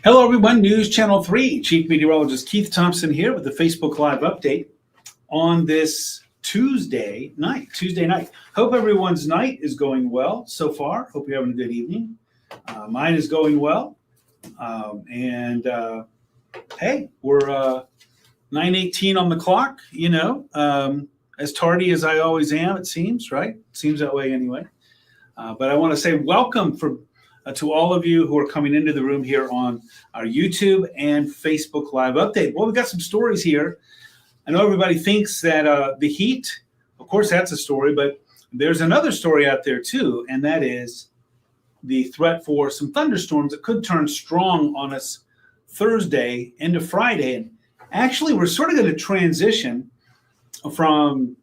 Hello, everyone. News Channel 3, Chief Meteorologist Keith Thompson here with the Facebook Live update on this Tuesday night. Hope everyone's night is going well so far. Hope you're having a good evening. Mine is going well. Hey, we're 9:18 on the clock, as tardy as I always am, it seems, right? Seems that way anyway. But I want to say welcome to all of you who are coming into the room here on our YouTube and Facebook Live update. Well, we've got some stories here. I know everybody thinks that the heat, of course, that's a story, but there's another story out there too, and that is the threat for some thunderstorms that could turn strong on us Thursday into Friday. And actually, we're sort of going to transition from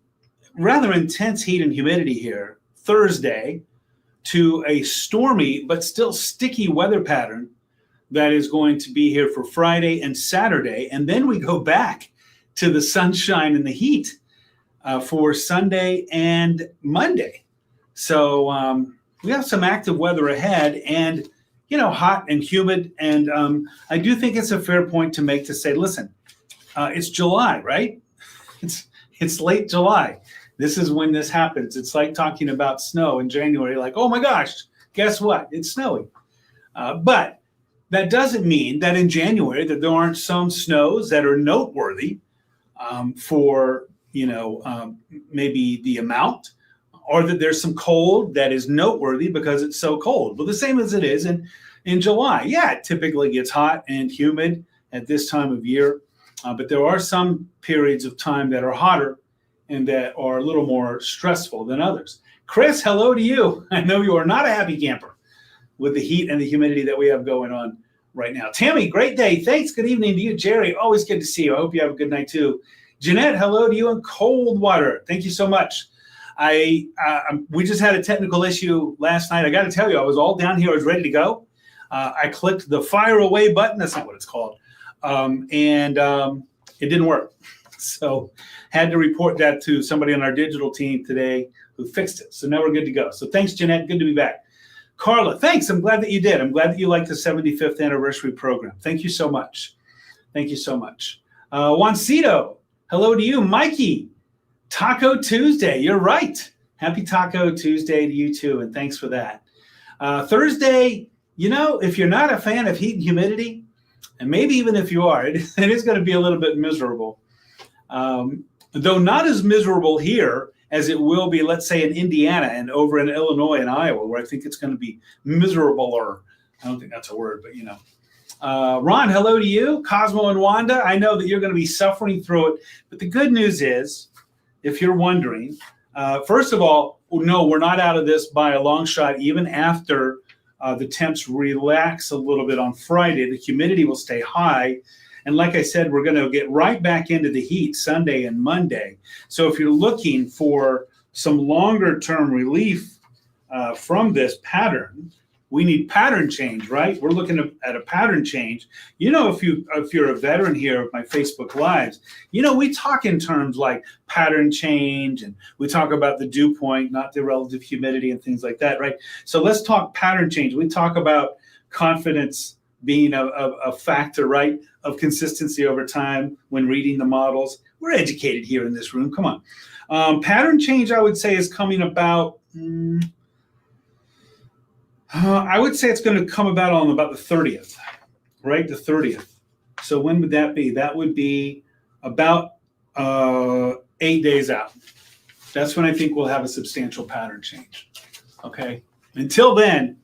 rather intense heat and humidity here Thursday to a stormy but still sticky weather pattern that is going to be here for Friday and Saturday. And then we go back to the sunshine and the heat for Sunday and Monday. So we have some active weather ahead and, hot and humid. And I do think it's a fair point to make to say, listen, it's July, right? It's late July. This is when this happens. It's like talking about snow in January, like, oh my gosh, guess what? It's snowing. But that doesn't mean that in January that there aren't some snows that are noteworthy for, maybe the amount, or that there's some cold that is noteworthy because it's so cold. Well, the same as it is in July. Yeah, it typically gets hot and humid at this time of year, but there are some periods of time that are hotter and that are a little more stressful than others. Chris, hello to you. I know you are not a happy camper with the heat and the humidity that we have going on right now. Tammy, great day. Thanks. Good evening to you. Jerry, always good to see you. I hope you have a good night too. Jeanette, hello to you in Coldwater. Thank you so much. We just had a technical issue last night. I got to tell you, I was all down here. I was ready to go. I clicked the fire away button. That's not what it's called. And it didn't work. So had to report that to somebody on our digital team today who fixed it. So now we're good to go. So thanks, Jeanette. Good to be back. Carla, thanks. I'm glad that you did. I'm glad that you liked the 75th anniversary program. Thank you so much. Thank you so much. Juancito, hello to you. Mikey, Taco Tuesday. You're right. Happy Taco Tuesday to you too. And thanks for that. Thursday, if you're not a fan of heat and humidity, and maybe even if you are, it is going to be a little bit miserable. Though not as miserable here as it will be, let's say, in Indiana and over in Illinois and Iowa, where I think it's going to be miserable-er. I don't think that's a word, but Ron, hello to you. Cosmo and Wanda, I know that you're going to be suffering through it, but the good news is, if you're wondering, first of all, no, we're not out of this by a long shot. Even after the temps relax a little bit on Friday, the humidity will stay high. And like I said, we're going to get right back into the heat Sunday and Monday. So if you're looking for some longer term relief from this pattern, we need pattern change, right? We're looking at a pattern change. If you're a veteran here of my Facebook Lives, we talk in terms like pattern change, and we talk about the dew point, not the relative humidity and things like that, right? So let's talk pattern change. We talk about confidence being a factor, right, of consistency over time when reading the models. We're educated here in this room. Come on. Pattern change, I would say, is coming about. I would say it's going to come about on about the 30th, right? The 30th. So when would that be? That would be about 8 days out. That's when I think we'll have a substantial pattern change. Okay. Until then,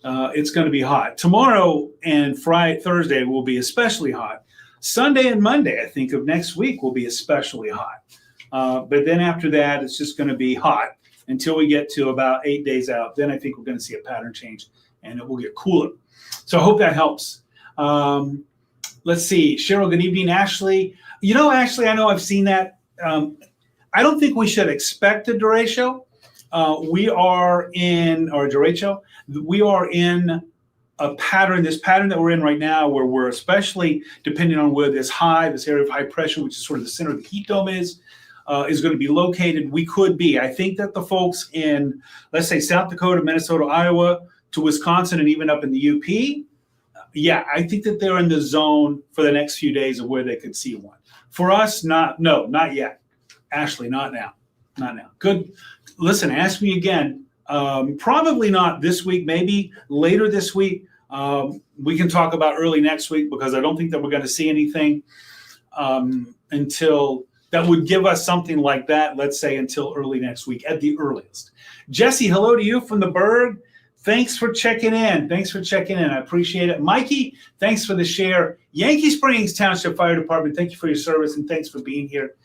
it's going to be hot. Tomorrow and Thursday will be especially hot. Sunday and Monday, I think, of next week will be especially hot. But then after that, it's just going to be hot until we get to about 8 days out. Then I think we're going to see a pattern change and it will get cooler. So I hope that helps. Let's see. Cheryl, good evening. Ashley. Ashley, I know I've seen that. I don't think we should expect a derecho. We are in a pattern, this pattern that we're in right now, where we're especially depending on where this area of high pressure, which is sort of the center of the heat dome is going to be located. We could be. I think that the folks in, let's say, South Dakota, Minnesota, Iowa, to Wisconsin, and even up in the UP, yeah, I think that they're in the zone for the next few days of where they could see one. For us, not yet. Ashley, not now. Not now. Good. Listen, ask me again. Probably not this week, maybe later this week. We can talk about early next week because I don't think that we're going to see anything until that would give us something like that, let's say until early next week at the earliest. Jesse, hello to you from the Berg. Thanks for checking in. I appreciate it. Mikey, thanks for the share. Yankee Springs Township Fire Department, thank you for your service and thanks for being here.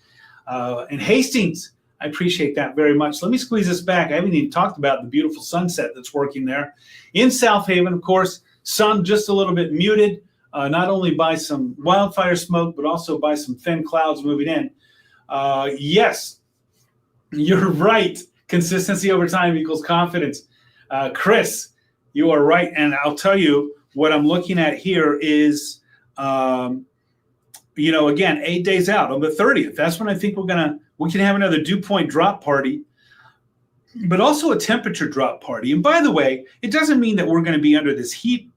And Hastings, I appreciate that very much. Let me squeeze this back. I haven't even talked about the beautiful sunset that's working there. In South Haven, of course, sun just a little bit muted, not only by some wildfire smoke, but also by some thin clouds moving in. Yes, you're right. Consistency over time equals confidence. Chris, you are right. And I'll tell you what I'm looking at here is, again, 8 days out on the 30th. That's when I think we can have another dew point drop party, but also a temperature drop party. And by the way, it doesn't mean that we're going to be under this heat,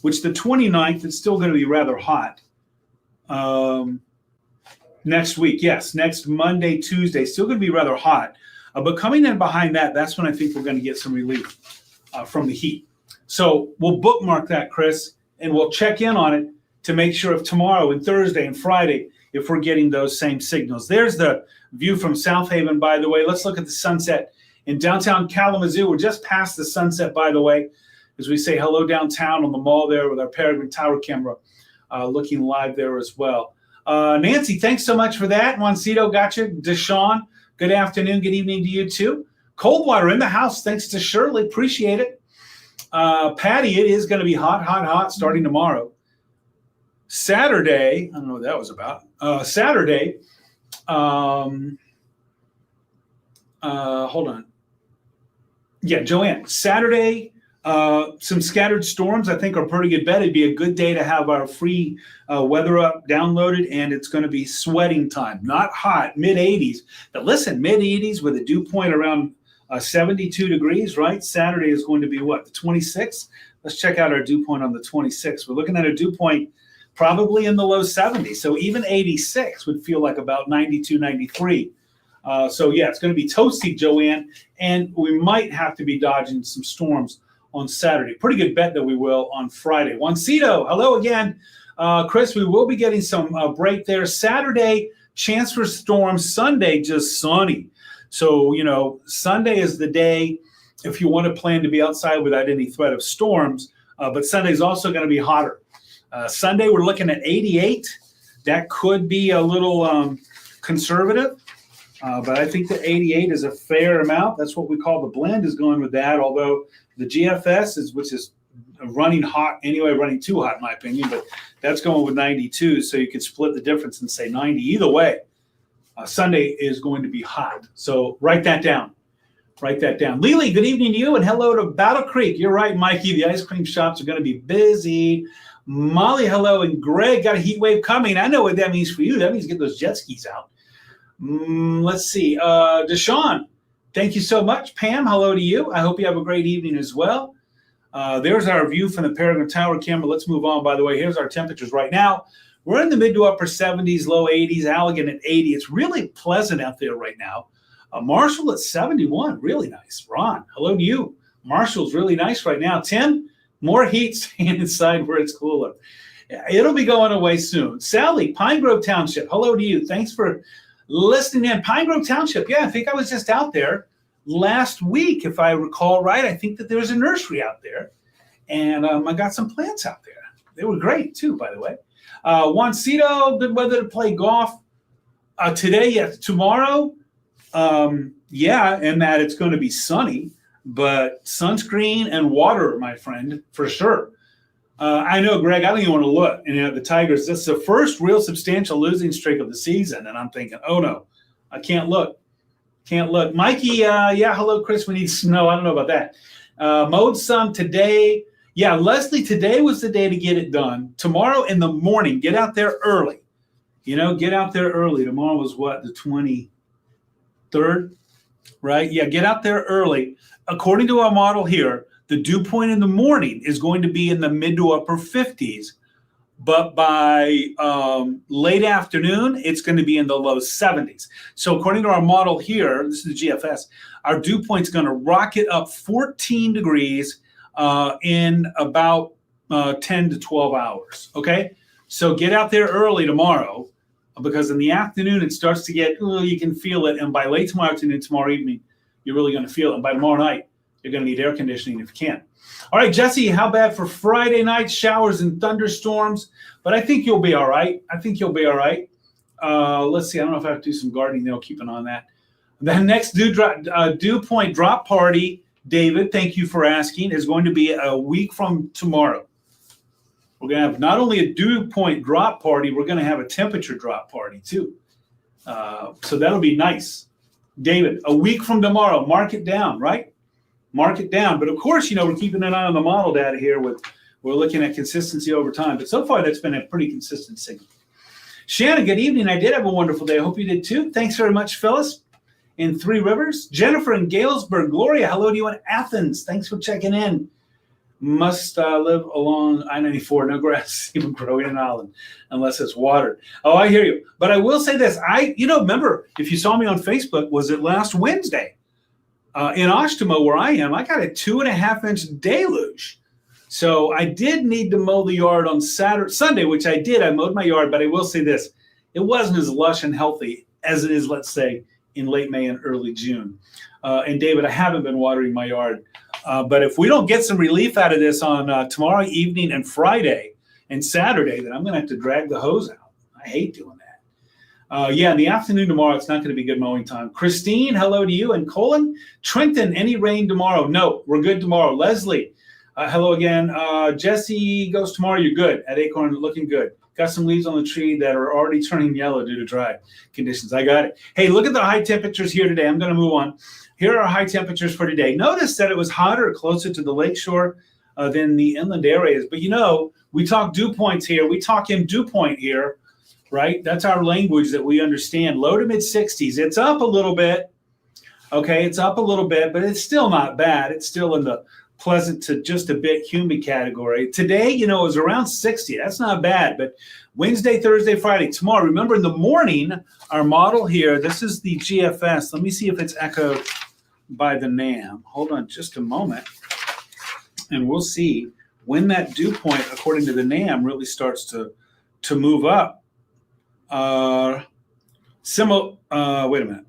which the 29th is still going to be rather hot. Next week, yes, next Monday, Tuesday, still going to be rather hot. But coming in behind that, that's when I think we're going to get some relief from the heat. So we'll bookmark that, Chris, and we'll check in on it to make sure if tomorrow and Thursday and Friday, if we're getting those same signals. There's the view from South Haven, by the way. Let's look at the sunset in downtown Kalamazoo. We're just past the sunset, by the way, as we say hello downtown on the mall there with our Peregrine Tower camera looking live there as well. Nancy, thanks so much for that. Juancito, gotcha. Deshaun, good afternoon, good evening to you too. Coldwater in the house, thanks to Shirley, appreciate it. Patty, it is going to be hot starting tomorrow. Saturday, I don't know what that was about. Saturday, hold on. Yeah, Joanne, Saturday, some scattered storms I think are pretty good bet. It'd be a good day to have our free weather up downloaded, and it's going to be sweating time. Not hot, mid-80s. But listen, mid-80s with a dew point around 72 degrees, right? Saturday is going to be what, the 26th? Let's check out our dew point on the 26th. We're looking at a dew point probably in the low 70s. So even 86 would feel like about 92, 93. So yeah, it's going to be toasty, Joanne, and we might have to be dodging some storms on Saturday. Pretty good bet that we will on Friday. Juancito, hello again. Chris, we will be getting some break there. Saturday, chance for storms. Sunday, just sunny. So, Sunday is the day if you want to plan to be outside without any threat of storms. But Sunday is also going to be hotter. Sunday, we're looking at 88. That could be a little conservative. But I think that 88 is a fair amount. That's what we call the blend is going with that. Although the GFS which is running hot anyway, running too hot in my opinion, but that's going with 92. So you could split the difference and say 90. Either way, Sunday is going to be hot. So write that down. Lily, good evening to you, and hello to Battle Creek. You're right, Mikey. The ice cream shops are going to be busy. Molly, hello, and Greg, got a heat wave coming. I know what that means for you. That means get those jet skis out. Let's see. Deshaun, thank you so much. Pam, hello to you. I hope you have a great evening as well. There's our view from the Peregrine Tower camera. Let's move on, by the way. Here's our temperatures right now. We're in the mid to upper 70s, low 80s. Allegan at 80. It's really pleasant out there right now. Marshall at 71. Really nice. Ron, hello to you. Marshall's really nice right now. Tim, more heat staying inside where it's cooler. It'll be going away soon. Sally, Pine Grove Township, hello to you. Thanks for listening in. Pine Grove Township. Yeah, I think I was just out there last week, if I recall right. I think that there was a nursery out there, and I got some plants out there. They were great, too, by the way. Juancito, good weather to play golf. Today, yes. Tomorrow, yeah, and that it's going to be sunny, but sunscreen and water, my friend, for sure. I know, Greg, I don't even want to look. And the Tigers, this is the first real substantial losing streak of the season. And I'm thinking, oh, no, I can't look. Mikey, yeah, hello, Chris. We need snow. I don't know about that. Mowed some today. Yeah, Leslie, today was the day to get it done. Tomorrow in the morning, get out there early. Get out there early. Tomorrow was what, the 23rd, right? Yeah, get out there early. According to our model here, The dew point in the morning is going to be in the mid to upper 50s, but by late afternoon, it's going to be in the low 70s. So according to our model here, this is the GFS, our dew point's going to rocket up 14 degrees in about 10 to 12 hours, okay? So get out there early tomorrow, because in the afternoon, it starts to get, you can feel it, and by late tomorrow afternoon, tomorrow evening, you're really going to feel it. And by tomorrow night, you're going to need air conditioning if you can. All right, Jesse, how bad for Friday night? Showers and thunderstorms, but I think you'll be all right. I think you'll be all right. Let's see. I don't know if I have to do some gardening, though. Keep an eye on that. The next dew point drop party, David, thank you for asking, is going to be a week from tomorrow. We're going to have not only a dew point drop party, we're going to have a temperature drop party, too. So that'll be nice. David, a week from tomorrow, mark it down, right? Mark it down. But of course, we're keeping an eye on the model data here. We're looking at consistency over time. But so far, that's been a pretty consistent signal. Shannon, good evening. I did have a wonderful day. I hope you did too. Thanks very much, Phyllis in Three Rivers. Jennifer in Galesburg. Gloria, hello to you in Athens. Thanks for checking in. Must live along I-94. No grass even growing in Holland unless it's watered. Oh, I hear you. But I will say this. Remember, if you saw me on Facebook, was it last Wednesday? In Oshtemo, where I am, I got a 2.5-inch deluge. So I did need to mow the yard on Sunday, which I did. I mowed my yard, but I will say this. It wasn't as lush and healthy as it is, let's say, in late May and early June. And David, I haven't been watering my yard. But if we don't get some relief out of this on tomorrow evening and Friday and Saturday, then I'm going to have to drag the hose out. I hate doing that. In the afternoon tomorrow, it's not going to be good mowing time. Christine, hello to you. And Colin, Trenton, any rain tomorrow? No, we're good tomorrow. Leslie, hello again. Jesse goes tomorrow. You're good. At Acorn, looking good. Got some leaves on the tree that are already turning yellow due to dry conditions. I got it. Hey, look at the high temperatures here today. I'm going to move on. Here are our high temperatures for today. Notice that it was hotter closer to the lakeshore than the inland areas. But we talk dew points here. We talk in dew point here. Right? That's our language that we understand. Low to mid 60s. It's up a little bit. Okay, it's up a little bit, but it's still not bad. It's still in the pleasant to just a bit humid category. Today, it was around 60. That's not bad. But Wednesday, Thursday, Friday, tomorrow. Remember, in the morning, our model here, this is the GFS. Let me see if it's echoed by the NAM. Hold on just a moment. And we'll see when that dew point, according to the NAM, really starts to move up. Wait a minute.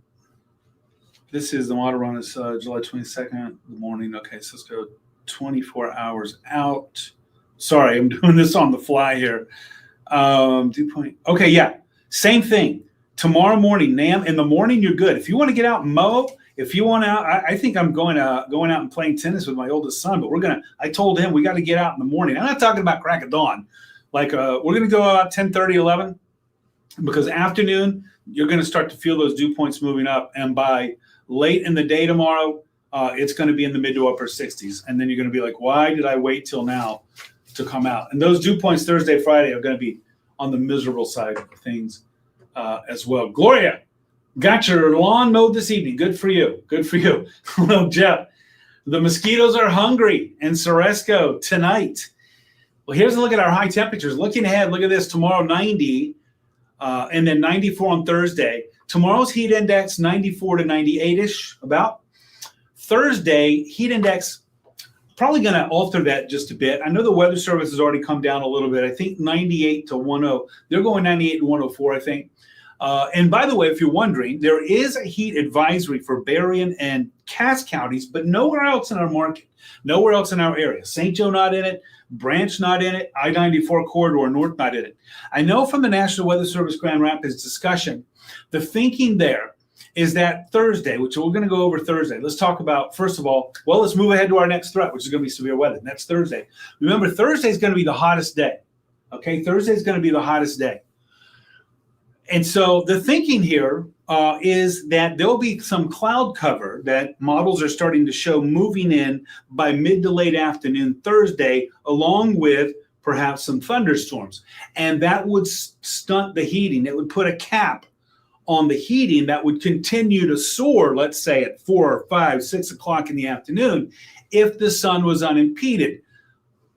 This is the model run is July 22nd, the morning. Okay, so let's go 24 hours out. Sorry, I'm doing this on the fly here. Dew point. Okay, yeah, same thing. Tomorrow morning, NAM. In the morning, you're good. If you want to get out and mow, if you want out, I think I'm going out and playing tennis with my oldest son. But I told him we got to get out in the morning. I'm not talking about crack of dawn. Like we're going to go out 10:30, 11. Because afternoon, you're going to start to feel those dew points moving up. And by late in the day tomorrow, it's going to be in the mid to upper 60s. And then you're going to be like, why did I wait till now to come out? And those dew points Thursday, Friday are going to be on the miserable side of things as well. Gloria, got your lawn mowed this evening. Good for you. Good for you. Hello, Jeff. The mosquitoes are hungry in Ceresco tonight. Well, here's a look at our high temperatures. Looking ahead, look at this. Tomorrow, 90. And then 94 on Thursday. Tomorrow's heat index, 94 to 98-ish about. Thursday, heat index, probably going to alter that just a bit. I know the Weather Service has already come down a little bit. I think 98 to 10. They're going 98 to 104, I think. And by the way, if you're wondering, there is a heat advisory for Berrien and Cass counties, but nowhere else in our market, nowhere else in our area. St. Joe not in it, Branch not in it, I-94 corridor north not in it. I know from the National Weather Service Grand Rapids discussion, the thinking there is that Thursday, which we're going to go over Thursday. Let's talk about, first of all, let's move ahead to our next threat, which is going to be severe weather. That's Thursday. Remember, Thursday is going to be the hottest day. Okay, Thursday is going to be the hottest day. And so the thinking here is that there'll be some cloud cover that models are starting to show moving in by mid to late afternoon Thursday, along with perhaps some thunderstorms. And that would stunt the heating. It would put a cap on the heating that would continue to soar, let's say at 4 or 5, 6 o'clock in the afternoon, if the sun was unimpeded.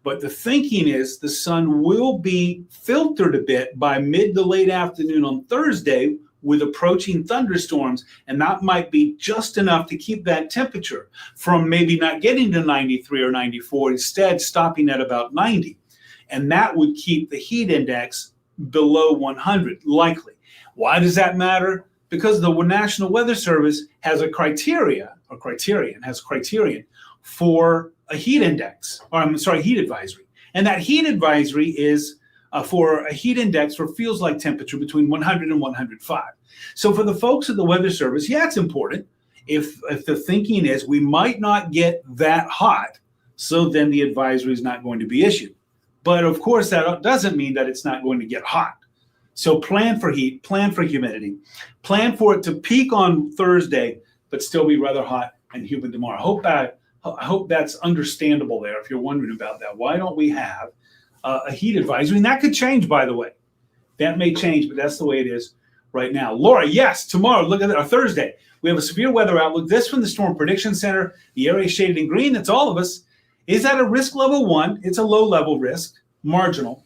But the thinking is the sun will be filtered a bit by mid to late afternoon on Thursday with approaching thunderstorms, and that might be just enough to keep that temperature from maybe not getting to 93 or 94, instead stopping at about 90. And that would keep the heat index below 100, likely. Why does that matter? Because the National Weather Service has a criterion for a heat index, heat advisory. And that heat advisory is for a heat index for feels like temperature between 100 and 105. So for the folks at the Weather Service, yeah, it's important. If the thinking is we might not get that hot, so then the advisory is not going to be issued. But of course, that doesn't mean that it's not going to get hot. So plan for heat, plan for humidity, plan for it to peak on Thursday, but still be rather hot and humid tomorrow. I hope that's understandable there if you're wondering about that. Why don't we have a heat advisory? And that could change, by the way. That may change, but that's the way it is right now. Laura, yes, tomorrow, look at that, Thursday, we have a severe weather outlook. This from the Storm Prediction Center. The area shaded in green, that's all of us, is at a risk level 1. It's a low-level risk, marginal,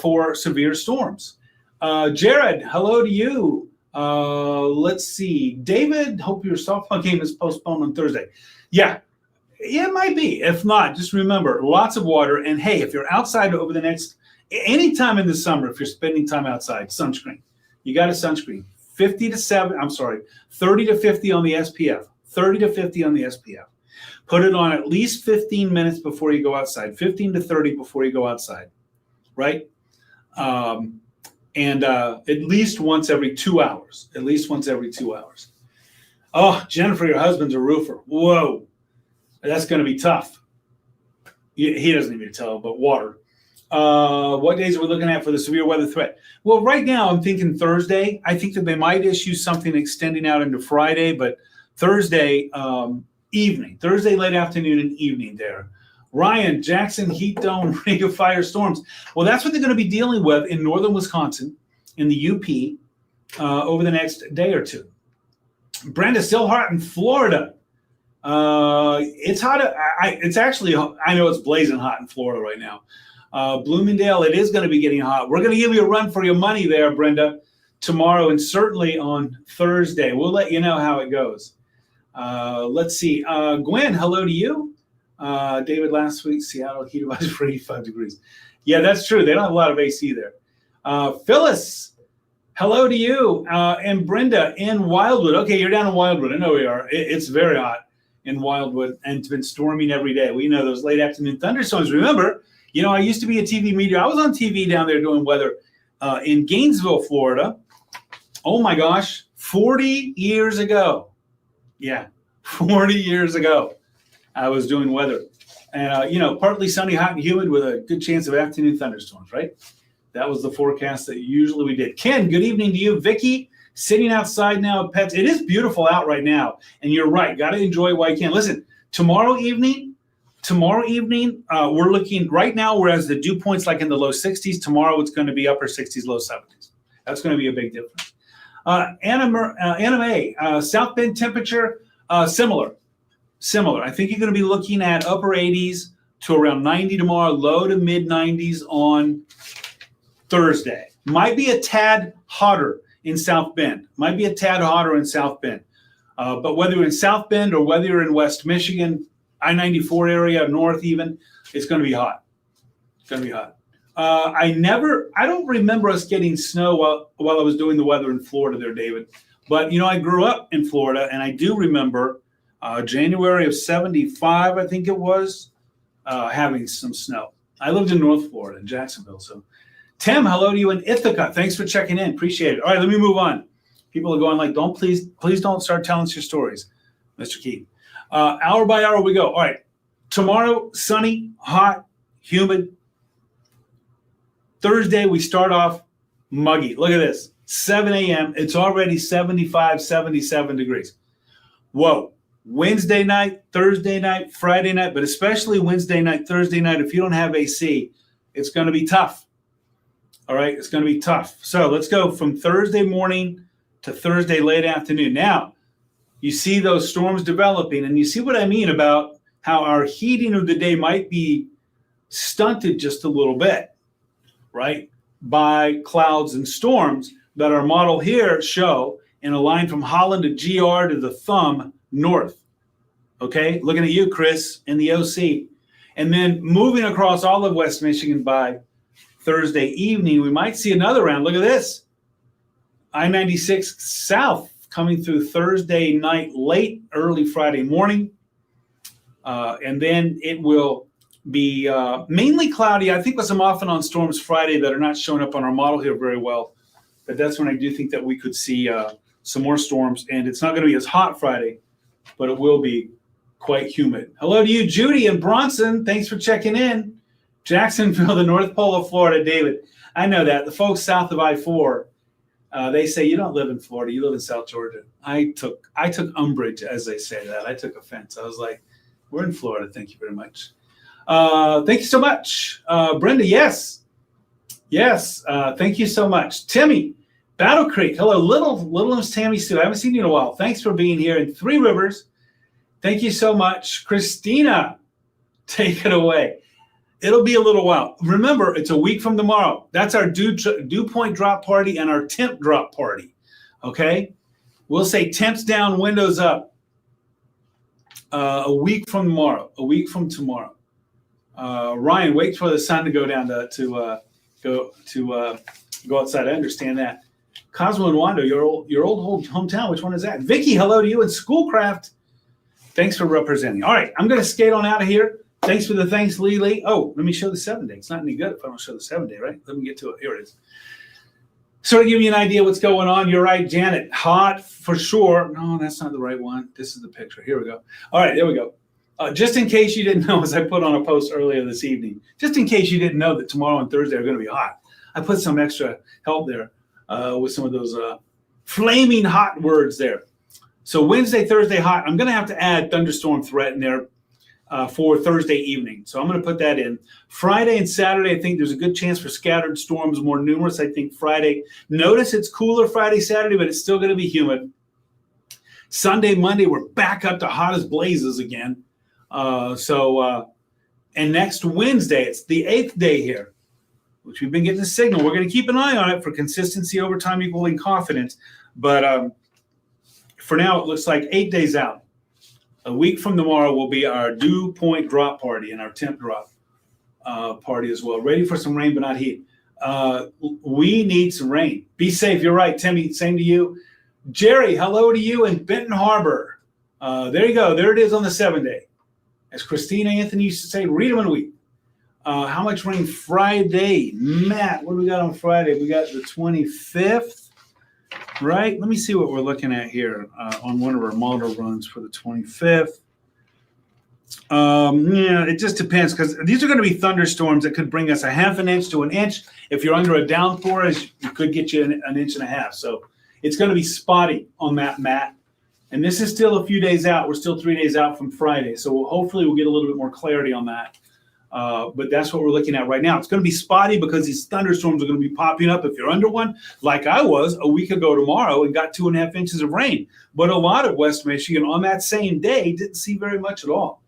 for severe storms. Jared, hello to you. Let's see. David, hope your softball game is postponed on Thursday. Yeah, it might be. If not, just remember, lots of water. And hey, if you're outside over the next, anytime in the summer, if you're spending time outside, sunscreen. You got a sunscreen. 30 to 50 on the SPF. 30 to 50 on the SPF. Put it on at least 15 minutes before you go outside. 15 to 30 before you go outside. Right? And at least once every 2 hours. At least once every 2 hours. Oh, Jennifer, your husband's a roofer. Whoa. That's going to be tough. He doesn't need me to tell, but water. What days are we looking at for the severe weather threat? Well, right now I'm thinking Thursday. I think that they might issue something extending out into Friday, but Thursday evening, Thursday late afternoon and evening there. Ryan, Jackson, heat dome, ring of fire storms. Well, that's what they're going to be dealing with in northern Wisconsin, in the UP, over the next day or two. Brenda, still hot in Florida. It's hot. It's actually, I know it's blazing hot in Florida right now. Bloomingdale, it is going to be getting hot. We're going to give you a run for your money there, Brenda, tomorrow and certainly on Thursday. We'll let you know how it goes. Let's see. Gwen, hello to you. David, last week, Seattle heat advisory for 85 degrees. Yeah, that's true. They don't have a lot of AC there. Phyllis, hello to you. And Brenda in Wildwood. Okay, you're down in Wildwood. I know we are. It's very hot in Wildwood, and it's been storming every day. We know those late afternoon thunderstorms. Remember, I used to be a TV meteor. I was on TV down there doing weather in Gainesville, Florida. Oh my gosh, 40 years ago. Yeah, 40 years ago, I was doing weather. And, partly sunny, hot, and humid with a good chance of afternoon thunderstorms, right? That was the forecast that usually we did. Ken, good evening to you. Vicky, sitting outside now at Pets. It is beautiful out right now. And you're right. Got to enjoy it while you can. Listen, tomorrow evening, we're looking, right now, whereas the dew point's like in the low 60s, tomorrow it's going to be upper 60s, low 70s. That's going to be a big difference. Anime, South Bend temperature, similar. I think you're going to be looking at upper 80s to around 90 tomorrow, low to mid 90s on Thursday. Might be a tad hotter in South Bend. But whether you're in South Bend or whether you're in West Michigan, I-94 area, north even, it's going to be hot. I don't remember us getting snow while I was doing the weather in Florida there, David. But, I grew up in Florida, and I do remember January of 75, I think it was, having some snow. I lived in North Florida, in Jacksonville. So, Tim, hello to you in Ithaca. Thanks for checking in. Appreciate it. All right, let me move on. People are going like, please don't start telling us your stories, Mr. Keith. Hour by hour we go. All right. Tomorrow, sunny, hot, humid. Thursday, we start off muggy. Look at this. 7 a.m. It's already 75, 77 degrees. Whoa. Wednesday night, Thursday night, Friday night, but especially Wednesday night, Thursday night, if you don't have AC, it's going to be tough. All right. It's going to be tough. So let's go from Thursday morning to Thursday late afternoon. Now, you see those storms developing, and you see what I mean about how our heating of the day might be stunted just a little bit, right, by clouds and storms that our model here show in a line from Holland to GR to the thumb north. Okay, looking at you, Chris, in the OC. And then moving across all of West Michigan by Thursday evening, we might see another round. Look at this. I-96 south coming through Thursday night, late, early Friday morning. And then it will be mainly cloudy. I think with some off and on storms Friday that are not showing up on our model here very well. But that's when I do think that we could see some more storms. And it's not going to be as hot Friday, but it will be quite humid. Hello to you, Judy and Bronson. Thanks for checking in. Jacksonville, the North Pole of Florida, David. I know that. The folks south of I-4, they say you don't live in Florida, you live in South Georgia. I took umbrage as they say that. I took offense. I was like, we're in Florida. Thank you very much. Thank you so much. Brenda, yes. Yes. Thank you so much. Timmy, Battle Creek. Hello, Little Miss Tammy Sue. I haven't seen you in a while. Thanks for being here in Three Rivers. Thank you so much. Christina, take it away. It'll be a little while. Remember, it's a week from tomorrow. That's our dew point drop party and our temp drop party. Okay? We'll say temps down, windows up. A week from tomorrow. A week from tomorrow. Ryan, wait for the sun to go down to go outside. I understand that. Cosmo and Wando, your old hometown. Which one is that? Vicky, hello to you in Schoolcraft. Thanks for representing. All right, I'm going to skate on out of here. Thanks for the thanks, Lee. Oh, let me show the 7-day. It's not any good if I don't show the 7-day, right? Let me get to it. Here it is. Sort of give you an idea what's going on. You're right, Janet. Hot for sure. No, that's not the right one. This is the picture. Here we go. All right, there we go. Just in case you didn't know, as I put on a post earlier this evening, just in case you didn't know that tomorrow and Thursday are going to be hot, I put some extra help there with some of those flaming hot words there. So Wednesday, Thursday, hot. I'm going to have to add thunderstorm threat in there for Thursday evening. So I'm going to put that in. Friday and Saturday, I think there's a good chance for scattered storms, more numerous, I think, Friday. Notice it's cooler Friday, Saturday, but it's still going to be humid. Sunday, Monday, we're back up to hot as blazes again. And next Wednesday, it's the 8th day here, which we've been getting a signal. We're going to keep an eye on it for consistency over time equaling confidence. But for now, it looks like 8 days out. A week from tomorrow will be our dew point drop party and our temp drop party as well. Ready for some rain, but not heat. We need some rain. Be safe. You're right, Timmy. Same to you. Jerry, hello to you in Benton Harbor. There you go. There it is on the 7-day. As Christina Anthony used to say, read them in a week. How much rain Friday? Matt, what do we got on Friday? We got the 25th. Right? Let me see what we're looking at here on one of our model runs for the 25th. Yeah, it just depends because these are going to be thunderstorms that could bring us a half an inch to an inch. If you're under a downpour, it could get you an inch and a half. So it's going to be spotty on that, Matt. And this is still a few days out. We're still 3 days out from Friday. So hopefully we'll get a little bit more clarity on that. But that's what we're looking at right now. It's going to be spotty because these thunderstorms are going to be popping up. If you're under one, like I was a week ago tomorrow and got 2.5 inches of rain. But a lot of West Michigan on that same day didn't see very much at all.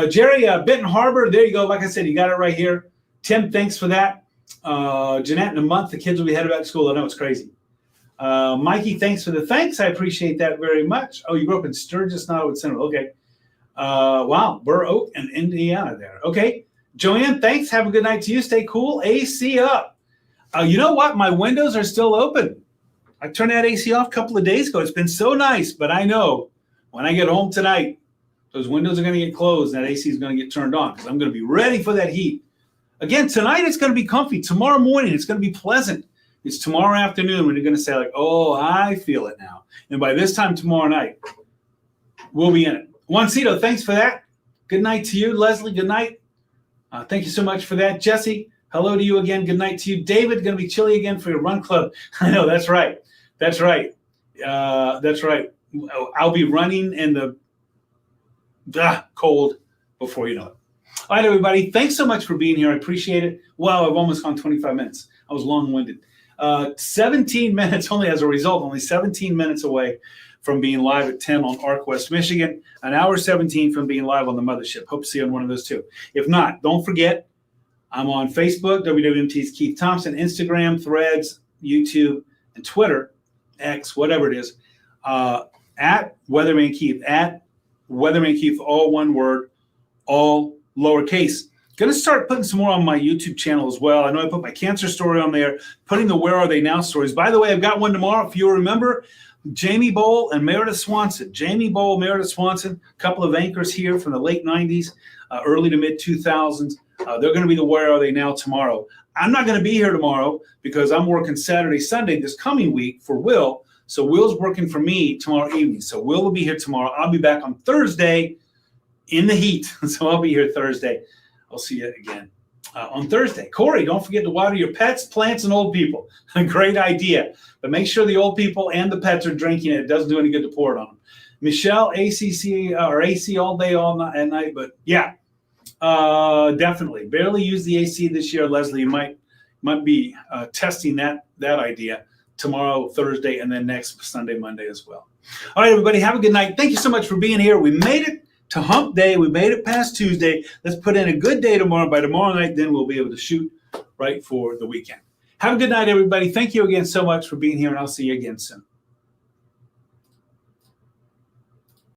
Jerry, Benton Harbor, there you go. Like I said, you got it right here. Tim, thanks for that. Jeanette, in a month, the kids will be headed back to school. I know it's crazy. Mikey, thanks for the thanks. I appreciate that very much. Oh, you grew up in Sturgis, Nottawood Center. Okay. Wow, Burr Oak and Indiana there. Okay. Joanne, thanks. Have a good night to you. Stay cool. AC up. You know what? My windows are still open. I turned that AC off a couple of days ago. It's been so nice, but I know when I get home tonight, those windows are going to get closed and that AC is going to get turned on because I'm going to be ready for that heat. Again, tonight it's going to be comfy. Tomorrow morning it's going to be pleasant. It's tomorrow afternoon when you're going to say like, oh, I feel it now. And by this time tomorrow night, we'll be in it. Juancito, thanks for that. Good night to you. Leslie, good night. Thank you so much for that. Jesse, hello to you again. Good night to you. David, going to be chilly again for your run club. I know, that's right. That's right. That's right. I'll be running in the cold before you know it. All right, everybody. Thanks so much for being here. I appreciate it. Wow, I've almost gone 25 minutes. I was long-winded. 17 minutes only as a result, only 17 minutes away from being live at 10 on ARC West Michigan, an hour 17 from being live on the mothership. Hope to see you on one of those two. If not, don't forget, I'm on Facebook, WWMT's Keith Thompson, Instagram, Threads, YouTube, and Twitter, X, whatever it is, at Weatherman Keith, all one word, all lowercase. Going to start putting some more on my YouTube channel as well. I know I put my cancer story on there, putting the Where Are They Now stories. By the way, I've got one tomorrow. If you remember, Jamie Bowl and Meredith Swanson. Jamie Bowl, Meredith Swanson, a couple of anchors here from the late 90s, early to mid 2000s. They're going to be the Where Are They Now tomorrow. I'm not going to be here tomorrow because I'm working Saturday, Sunday this coming week for Will. So Will's working for me tomorrow evening. So Will will be here tomorrow. I'll be back on Thursday in the heat. So I'll be here Thursday. I'll see you again on Thursday. Corey, don't forget to water your pets, plants, and old people. A great idea. But make sure the old people and the pets are drinking it. It doesn't do any good to pour it on them. Michelle, ACC or AC all day, all night at night. But yeah, definitely. Barely use the AC this year, Leslie. You might be testing that idea tomorrow, Thursday, and then next Sunday, Monday as well. All right, everybody, have a good night. Thank you so much for being here. We made it to hump day. We made it past Tuesday. Let's put in a good day tomorrow. By tomorrow night, then we'll be able to shoot right for the weekend. Have a good night, everybody. Thank you again so much for being here, and I'll see you again soon.